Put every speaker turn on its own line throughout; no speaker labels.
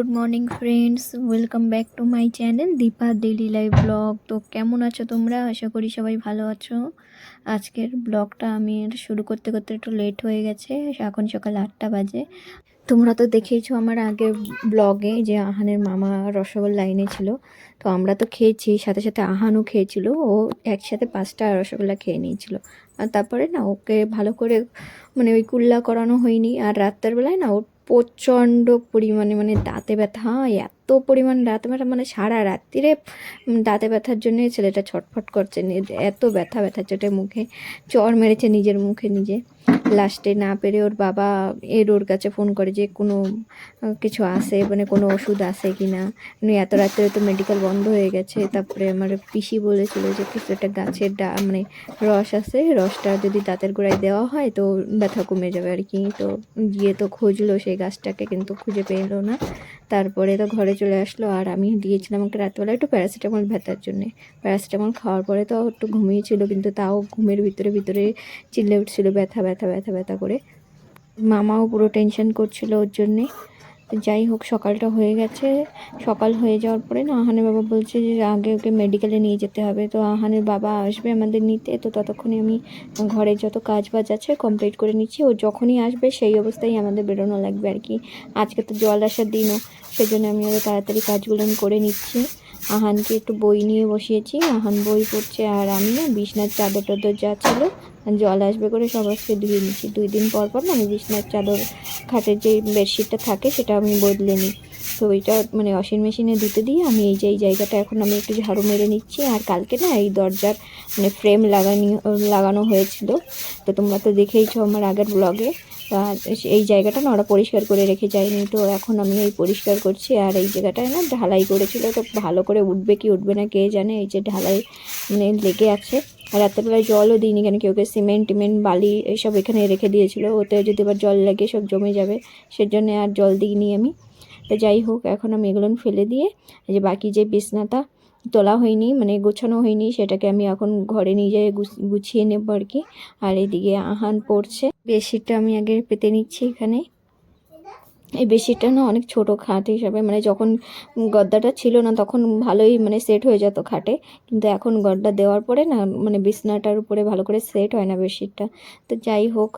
Good morning friends, welcome back to my channel Deepa daily life blog. তো কেমন আছো তোমরা? আশা করি সবাই ভালো আছো। আজকের ব্লগটা আমি শুরু করতে করতে একটু লেট হয়ে গেছে, এখন সকাল 8টা বাজে। তোমরা তো দেখেইছো আমার আগের ব্লগে যে আহানের মামা রসগোল্লা এনেছিল, তো আমরা তো খেয়েছি, সাথে সাথে আহানও খেয়েছিল। ও একসাথে 5টা রসগোল্লা খেয়ে নিয়েছিল। আর তারপরে না ওকে ভালো করে মানে ওই কুল্লা করানো হয়নি। আর রাত্রের বেলায় না ওর প্রচণ্ড পরিমাণে মানে দাঁতে ব্যথা, এত পরিমাণ দাঁতে ব্যথা মানে সারা রাত্রিরে দাঁতে ব্যথার জন্য ছেলেটা ছটফট করছে। এত ব্যথা ব্যথা চোটে মুখে চড় মেরেছে নিজের মুখে নিজে। লাস্টে না পেরে ওর বাবা ওর কাছে ফোন করে যে কোনো কিছু আছে, মানে কোনো ওষুধ আছে কি না। মানে এত রাত্রে তো মেডিকেল বন্ধ হয়ে গেছে। তারপরে আমার পিসি বলেছিল যে কিছু একটা গাছের মানে রস আছে, রসটা যদি দাঁতের গোড়ায় দেওয়া হয় তো ব্যথা কমে যাবে আর কি। তো গিয়ে তো খুঁজলো সেই গাছটাকে, কিন্তু খুঁজে পেলো না। তারপরে তো ঘরে চলে আসলো, আর আমি দিয়েছিলাম ওকে রাতবেলা একটু প্যারাসিটামল ব্যথার জন্যে। প্যারাসিটামল খাওয়ার পরে তো একটু ঘুমিয়েছিল, কিন্তু তাও ঘুমের ভিতরে ভিতরে চিল্লে উঠছিল ব্যথা ব্যথা ব্যথা ব্যথা করে। মামাও পুরো টেনশন করছিল ওর জন্যে। তো যাই হোক, সকালটা হয়ে গেছে। সকাল হয়ে যাওয়ার পরে না আহানের বাবা বলছে যে আগে ওকে মেডিকেলে নিয়ে যেতে হবে। তো আহানের বাবা আসবে আমাদের নিতে, তো ততক্ষণে আমি ঘরে যত কাজ বাজ আছে কমপ্লিট করে নিচ্ছি। ও যখনই আসবে সেই অবস্থায় আমাদের বেরোনো লাগবে আর কি। আজকে তো জল আসার দিনও, সেজন্য আমি আরও তাড়াতাড়ি কাজগুলো করে নিচ্ছি। আহানকে একটু বই নিয়ে বসিয়েছি, আহান বই পড়ছে, আর আমি না বিছনার চাদর টাদর যা ছিল জল আসবে করে সবাইকে ধুয়ে নিচ্ছি। 2 দিন পর পর না আমি বিছনার চাদর, খাটের যে বেডশিটটা থাকে সেটা আমি বদলে নিই। তো ওইটা মানে ওয়াশিং মেশিনে ধুতে দিয়ে আমি এই জায়গাটা এখন আমি একটু ঝাড়ু মেরে নিচ্ছি। আর কালকে না এই দরজার মানে ফ্রেম লাগানো হয়েছিল, তো তোমরা তো দেখেইছো আমার আগের ব্লগে। এই জায়গাটা না ওরা পরিষ্কার করে রেখে যায়নি, তো এখন আমি এই পরিষ্কার করছি। আর এই জায়গাটায় না ঢালাই করেছিল, তো ভালো করে উঠবে কি উঠবে না কে জানে। এই যে ঢালাই মানে লেগে আছে। আর রাত্রেবেলায় জলও দিইনি, কেন কি ওকে সিমেন্ট টিমেন্ট বালি এইসব এখানে রেখে দিয়েছিলো, ওতে যদি আবার জল লাগে সব জমে যাবে, সেজন্য আর জল দিইনি আমি। তো যাই হোক, এখন আমি এগুলো ফেলে দিয়ে এই যে বাকি যে বিছনাটা তোলা হয়নি মানে গোছানো হয়নি, সেটাকে আমি এখন ঘরে নিয়ে যাই গুছিয়ে নেব আর কি। আর এইদিকে আহান পড়ছে। বেডশিটটা আমি আগে পেতে নিচ্ছি এখানে। এই বেডশিটটা না অনেক ছোটো খাট হিসাবে, মানে যখন গদ্দাটা ছিল না তখন ভালোই মানে সেট হয়ে যেত খাটে, কিন্তু এখন গদ্দা দেওয়ার পরে না মানে বিছনাটার উপরে ভালো করে সেট হয় না বেডশিটটা। তো যাই হোক,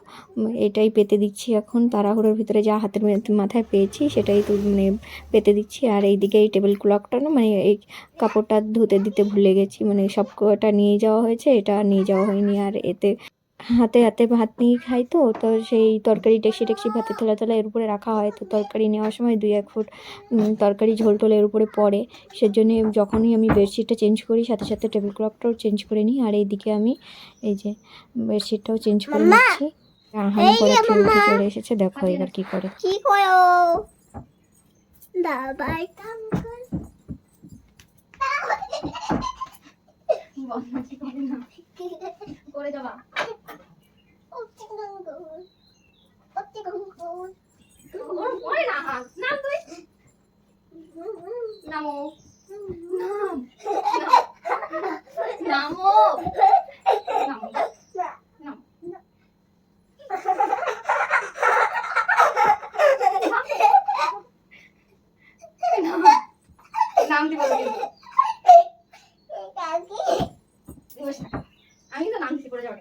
এটাই পেতে দিচ্ছি এখন। তাড়াহুড়োর ভিতরে যা হাতের মাথায় পেয়েছি সেটাই তো মানে পেতে দিচ্ছি। আর এইদিকে এই টেবিল ক্লকটা না মানে এই কাপড়টা ধুতে দিতে ভুলে গেছি, মানে সব কটা নিয়ে যাওয়া হয়েছে, এটা নিয়ে যাওয়া হয়নি। আর এতে হাতে হাতে ভাত নিয়ে খাই, তো তো সেই তরকারি ডেকসি ডেকসি ভাতের থালা থালা এর উপরে রাখা হয়, তো তরকারি নেওয়ার সময় 2-1 ফুট তরকারি ঝোল টোল এর উপরে পড়ে। সেজন্য যখনই আমি বেডশিটটা চেঞ্জ করি সাথে সাথে টেবিল ক্লথটাও চেঞ্জ করে নিই। আর এইদিকে আমি এই যে বেডশিটটাও চেঞ্জ করে নিচ্ছি। আহান করে উঠে চলে এসেছে, দেখো এবার কি করে।
কি করো দাবাই করে যাবা নামো নামো নাম দিব আমি তো নাম দিতে করে যাবো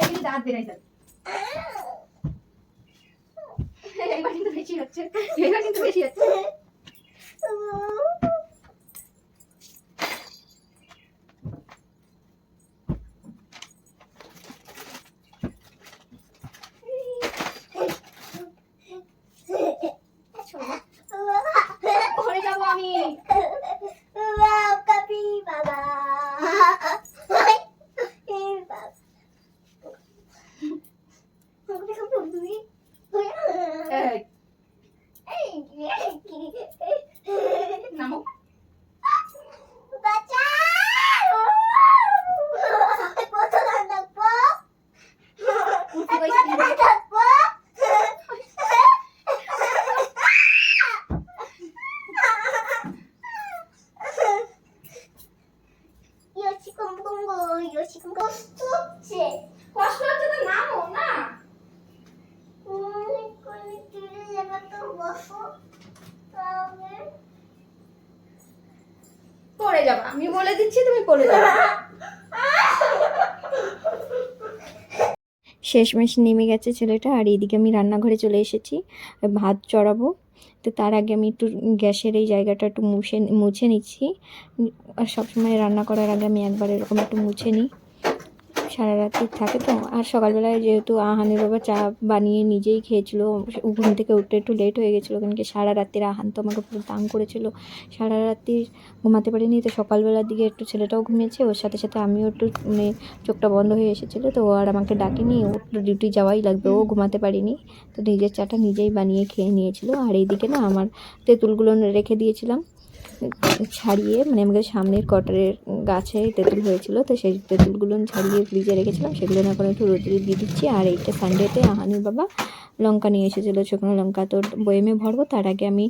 কিন্তু দাঁত বেরাই যাবে। এবার কিন্তু বেশি হচ্ছে, এবার কিন্তু বেশি হচ্ছে। ঘরে যাবো আমি। কষ্ট হচ্ছে তো নামো না। পড়ে যাবা, আমি বলে দিচ্ছি তুমি পড়ে যাবে।
শেষমেশ নেমে গেছে ছেলেটা, আর এইদিকে আমি রান্নাঘরে চলে এসেছি ভাত চড়াবো। তো তার আগে আমি একটু গ্যাসের এই জায়গাটা একটু মুছে নিচ্ছি। আর সবসময় রান্না করার আগে আমি একবার এরকম একটু মুছে নিই, সারা রাত্রি থাকে তো। আর সকালবেলায় যেহেতু আহানের বাবা চা বানিয়ে নিজেই খেয়েছিল, ঘুম থেকে উঠতে একটু লেট হয়ে গেছিলো, কারণ কি সারা রাত্রির আহান তো আমাকে পুরো তাং করেছিল, সারা রাত্রি ঘুমাতে পারিনি। তো সকালবেলার দিকে একটু ছেলেটাও ঘুমিয়েছে, ওর সাথে সাথে আমিও একটু মানে চোখটা বন্ধ হয়ে এসেছিলো। তো ও আর আমাকে ডাকেনি, ও ডিউটি যাওয়াই লাগবে, ও ঘুমাতে পারিনি। তো নিজের চাটা নিজেই বানিয়ে খেয়ে নিয়েছিল। আর এইদিকে না আমার তেঁতুলগুলো রেখে দিয়েছিলাম ছাড়িয়ে, মানে আমাদের সামনের কটারের গাছে তেঁতুল হয়েছিল, তো সেই তেঁতুলগুলো ছাড়িয়ে ফ্রিজে রেখেছিলাম, সেগুলো এখন একটু রোদ্রে দিয়ে দিচ্ছি। আর এইটা সানডেতে আহানির বাবা লঙ্কা নিয়ে এসেছিলো, শুকনো লঙ্কা, তো বয়েমে ভরবো, তার আগে আমি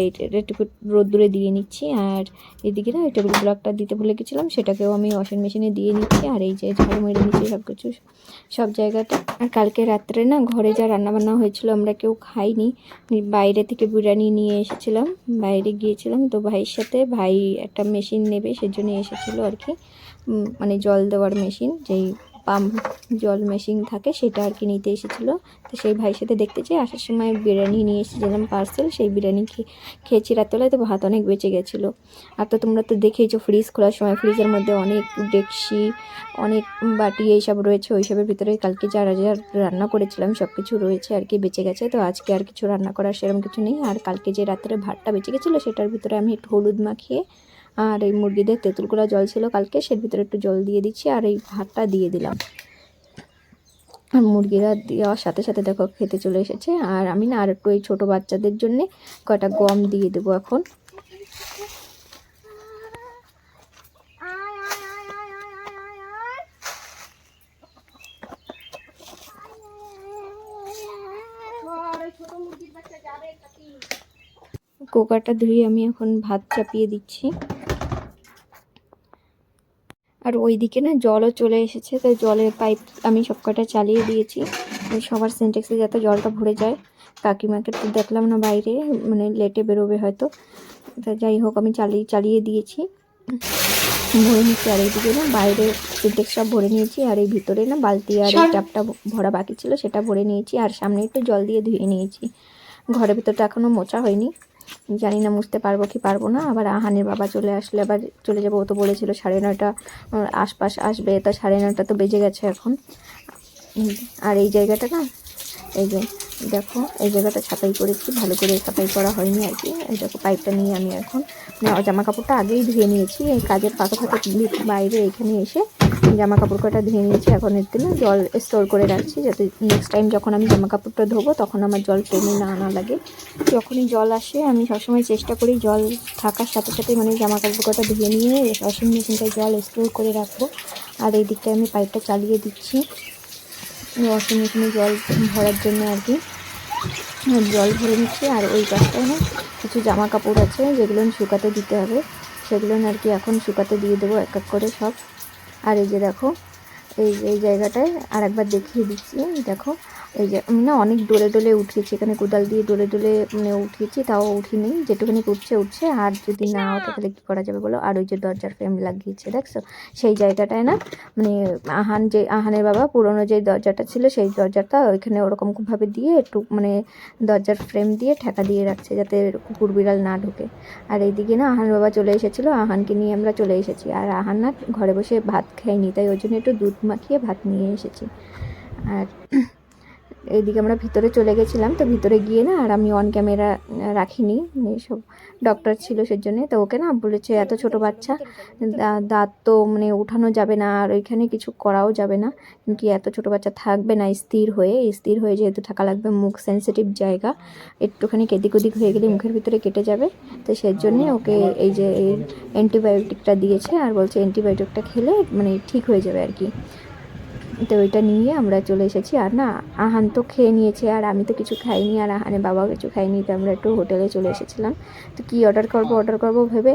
এইটা একটু রোদ্দুরে দিয়ে নিচ্ছি। আর এদিকে না টেবিল ব্লকটা দিতে ভুলে গেছিলাম, সেটাকেও আমি ওয়াশিং মেশিনে দিয়ে নিচ্ছি। আর এই যে ঝাড়ু মেরে নিচ্ছি সব কিছু, সব জায়গাটা। আর কালকে রাত্রে না ঘরে যা রান্নাবান্না হয়েছিল আমরা কেউ খাইনি, বাইরে থেকে বিরিয়ানি নিয়ে এসেছিলাম, বাইরে গিয়েছিলাম। তো ভাইয়ের সাথে, ভাই একটা মেশিন নেবে সেজন্য এসেছিলো আর কি, মানে জল দেওয়ার মেশিন, যেই পাম্প জল মেশিন থাকে সেটা আর কি নিতে এসেছিলো। তো সেই ভাইয়ের সাথে দেখতে চাই, আসার সময় বিরিয়ানি নিয়ে এসেছিলাম পার্সেল, সেই বিরিয়ানি খেয়েছি রাত্রেবেলায়, তো ভাত অনেক বেঁচে গেছিলো। আর তো তোমরা তো দেখেইছো ফ্রিজ খোলার সময় ফ্রিজের মধ্যে অনেক ডেকসি, অনেক বাটি এইসব রয়েছে, ওইসবের ভিতরে কালকে যা রান্না করেছিলাম সব কিছু রয়েছে আর কি, বেঁচে গেছে। তো আজকে আর কিছু রান্না করার সেরকম কিছু নেই। আর কালকে যে রাত্রে ভাতটা বেঁচে গেছিলো সেটার ভিতরে আমি একটু হলুদ মাখিয়ে, আর এই মুরগিদের তেঁতুলগুলা জল ছিল কালকে, সের ভিতরে একটু জল দিয়ে দিচ্ছি, আর এই ভাতটা দিয়ে দিলাম। আর মুরগিরা দেওয়ার সাথে সাথে দেখো খেতে চলে এসেছে। আর আমি না আর একটু এই ছোটো বাচ্চাদের জন্যে কয়টা গম দিয়ে দেবো এখন। কুকারটা ধুয়ে আমি এখন ভাত চাপিয়ে দিচ্ছি। আর ওইদিকে না জলও চলে এসেছে, তো জলের পাইপ আমি সব কটা চালিয়ে দিয়েছি, সবার সিনটেক্সে যাতে জলটা ভরে যায়। কাকিমাকে তো দেখলাম না বাইরে, মানে লেটে বেরোবে হয়তো, তা যাই হোক আমি চালিয়ে দিয়েছি, ভরে নিচ্ছি। আর এইদিকে না বাইরে সিনটেক্সটা ভরে নিয়েছি, আর এই ভিতরে না বালতি আর এই টাপটা ভরা বাকি ছিল সেটা ভরে নিয়েছি। আর সামনে একটু জল দিয়ে ধুয়ে নিয়েছি। ঘরের ভিতরটা এখনও মোছা হয়নি, জানি না মুছতে পারবো কি পারবো না। আবার আহানের বাবা চলে আসলে আবার চলে যাবো, ও তো বলেছিল 9:30 আশপাশ আসবে, তা 9:30 তো বেজে গেছে এখন। আর এই জায়গাটা না, এই যে দেখো এই জায়গাটা ছাপাই করেছি, ভালো করে ছাপাই করা হয়নি আর কি। এই দেখো পাইপটা নিয়ে আমি এখন জামা কাপড়টা আগেই ধুয়ে নিয়েছি, এই কাজের ফাঁকে বাইরে এখানে এসে জামা কাপড় কটা ধুয়ে নিয়েছি। এখন এতে না জল স্টোর করে রাখছি, যাতে নেক্সট টাইম যখন আমি জামা কাপড়টা ধোবো তখন আমার জল টেনে না আনা লাগে। যখনই জল আসে আমি সবসময় চেষ্টা করি জল থাকার সাথে সাথে মানে জামা কাপড় কটা ধুয়ে নিয়ে ওয়াশিং মেশিনটায় জল স্টোর করে রাখবো। আর এই দিকটায় আমি পাইপটা চালিয়ে দিচ্ছি ওয়াশিং মেশিনে জল ভরার জন্য আর কি, জল ভরে নিচ্ছি। আর ওই পাশটায় না কিছু জামা কাপড় আছে যেগুলো শুকাতে দিতে হবে, সেগুলো আর কি এখন শুকাতে দিয়ে দেবো এক এক করে সব। আর এই যে দেখো এই জায়গাটায় আর একবার দেখিয়ে দিচ্ছি, দেখো এই যে আমি না অনেক ডলে উঠিয়েছি, এখানে কোদাল দিয়ে ডলে মানে উঠিয়েছি, তাও উঠিনি, যেটুকুনি উঠছে। আর যদি না ওঠে তাহলে কী করা যাবে বলো। আর ওই যে দরজার ফ্রেম লাগিয়েছে দেখছো, সেই জায়গাটায় না মানে আহানের বাবা পুরনো যে দরজাটা ছিল সেই দরজাটা ওইখানে ওরকমভাবে দিয়ে একটু মানে দরজার ফ্রেম দিয়ে ঠেকা দিয়ে রাখছে যাতে কুকুর বিড়াল না ঢোকে। আর এইদিকে না আহানের বাবা চলে এসেছিলো, আহানকে নিয়ে আমরা চলে এসেছি। আর আহান না ঘরে বসে ভাত খাইনি, তাই ওই জন্য একটু দুধ মাখিয়ে ভাত নিয়ে এসেছি। আর এইদিকে আমরা ভিতরে চলে গেছিলাম, তো ভিতরে গিয়ে না আর আমি অন ক্যামেরা রাখিনি, সব ডক্টর ছিল সেজন্য। তো ওকে না বলেছে এত ছোট বাচ্চা দাঁত তো মানে উঠানো যাবে না, আর ওইখানে কিছু করাও যাবে না, কিন্তু এত ছোট বাচ্চা থাকবে না স্থির হয়ে যেহেতু থাকা লাগবে, মুখ সেন্সিটিভ জায়গা, একটুখানি এদিক ওদিক হয়ে গেলে মুখের ভিতরে কেটে যাবে। তো সেজন্যে ওকে এই যে অ্যান্টিবায়োটিকটা দিয়েছে, আর বলছে অ্যান্টিবায়োটিকটা খেলে মানে ঠিক হয়ে যাবে আর কি। তো ওইটা নিয়ে আমরা চলে এসেছি। আর না, আহান তো খেয়ে নিয়েছে আর আমি তো কিছু খাইনি, আর আহানের বাবাও কিছু খাইনি। তো আমরা একটু হোটেলে চলে এসেছিলাম। তো কী অর্ডার করবো ভেবে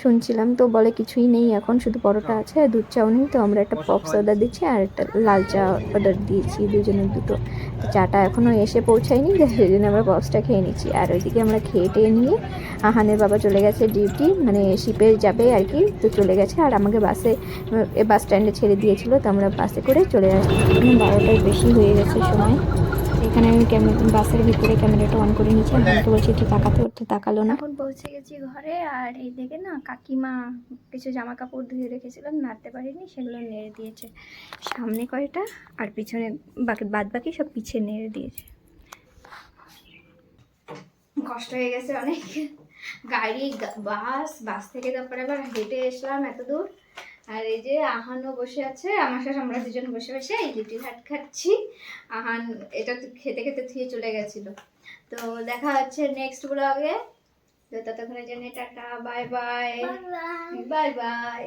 শুনছিলাম, তো বলে কিছুই নেই এখন, শুধু পরোটা আছে আর দুধ চাও নেই। তো আমরা একটা পপস অর্ডার দিচ্ছি আর একটা লাল চা অর্ডার দিয়েছি, দুজনের দুটো। তো চাটা এখনও এসে পৌঁছায়নি, সেই জন্য আমরা পপসটা খেয়ে নিচ্ছি। আর ওইদিকে আমরা খেয়ে টেয়ে নিয়ে আহানের বাবা চলে গেছে ডিউটি, মানে শিপে যাবে আর কি, তো চলে গেছে। আর আমাকে বাস স্ট্যান্ডে ছেড়ে দিয়েছিল, তো আমরা বাসে করে চলে আসছি। 12টার বেশি হয়ে গেছে সময়। এখানে আমি বাসের ভিতরে ক্যামেরাটা অন করে নিচ্ছি, আমাকে বলছি একটু তাকাতে, ওর তো তাকালো না। এখন পৌঁছে গেছি ঘরে। আর এই দিকে না কাকিমা কিছু জামা কাপড় ধুয়ে রেখেছিলাম, নাড়তে পারিনি, সেগুলো নেড়ে দিয়েছে। সামনে কয়টা আর পিছনে বাদ বাকি সব পিছিয়ে নেড়ে দিয়েছে। কষ্ট হয়ে গেছে অনেক। গাড়ি, বাস থেকে তারপরে আবার হেঁটে এসলাম এত দূর। আর এই যে আহানও বসে আছে আমার সাথে, আমরা দুজন বসে বসে এই লিটি ভাত খাচ্ছি। আহান এটা তো খেতে খেতে থুয়ে চলে গেছিল। তো দেখা হচ্ছে নেক্সট ব্লগে। তো ততক্ষণের জন্য tata, bye bye, bye bye.